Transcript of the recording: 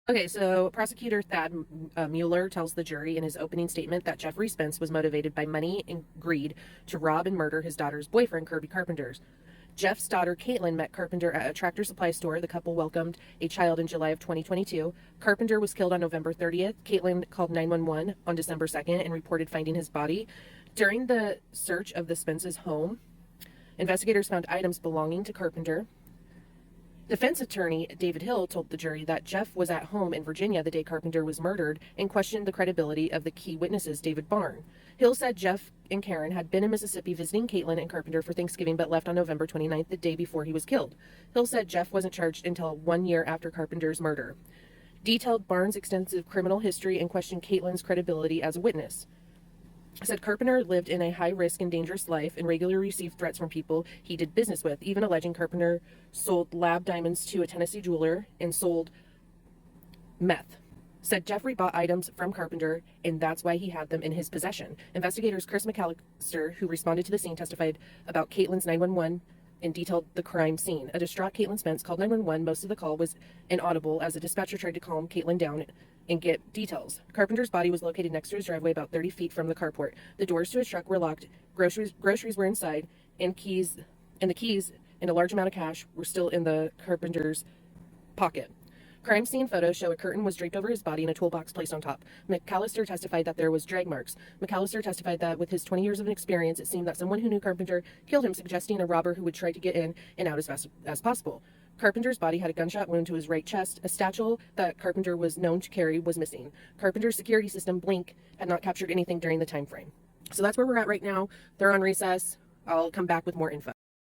Okay, so prosecutor Thad Mueller tells the jury in his opening statement that Jeffrey Spence was motivated by money and greed to rob and murder his daughter's boyfriend, Kirby Carpenter. Jeff's daughter, Caitlin, met Carpenter at a Tractor Supply store. The couple welcomed a child in July of 2022. Carpenter was killed on November 30th. Caitlin called 911 on December 2nd and reported finding his body. During the search of the Spence's home, investigators found items belonging to Carpenter. Defense attorney David Hill told the jury that Jeff was at home in Virginia the day Carpenter was murdered and questioned the credibility of the key witnesses, David Barn. Hill said Jeff and Karen had been in Mississippi visiting Caitlin and Carpenter for Thanksgiving but left on November 29th, the day before he was killed. Hill said Jeff wasn't charged until 1 year after Carpenter's murder. Detailed Barnes' extensive criminal history and questioned Caitlin's credibility as a witness. Said Carpenter lived in a high-risk and dangerous life and regularly received threats from people he did business with, even alleging Carpenter sold lab diamonds to a Tennessee jeweler and sold meth. Said Jeffrey bought items from Carpenter, and that's why he had them in his possession. Investigators Chris McAllister, who responded to the scene, testified about Caitlin's 911 and detailed the crime scene. A distraught Caitlin Spence called 911. Most of the call was inaudible as the dispatcher tried to calm Caitlin down and get details. Carpenter's body was located next to his driveway about 30 feet from the carport. The doors to his truck were locked, groceries were inside, and the keys and a large amount of cash were still in the Carpenter's pocket. Crime scene photos show a curtain was draped over his body and a toolbox placed on top. McAllister testified that there was drag marks. McAllister testified that with his 20 years of experience, it seemed that someone who knew Carpenter killed him, suggesting a robber who would try to get in and out as fast as possible. Carpenter's body had a gunshot wound to his right chest. A satchel that Carpenter was known to carry was missing. Carpenter's security system, Blink, had not captured anything during the time frame. So that's where we're at right now. They're on recess. I'll come back with more info.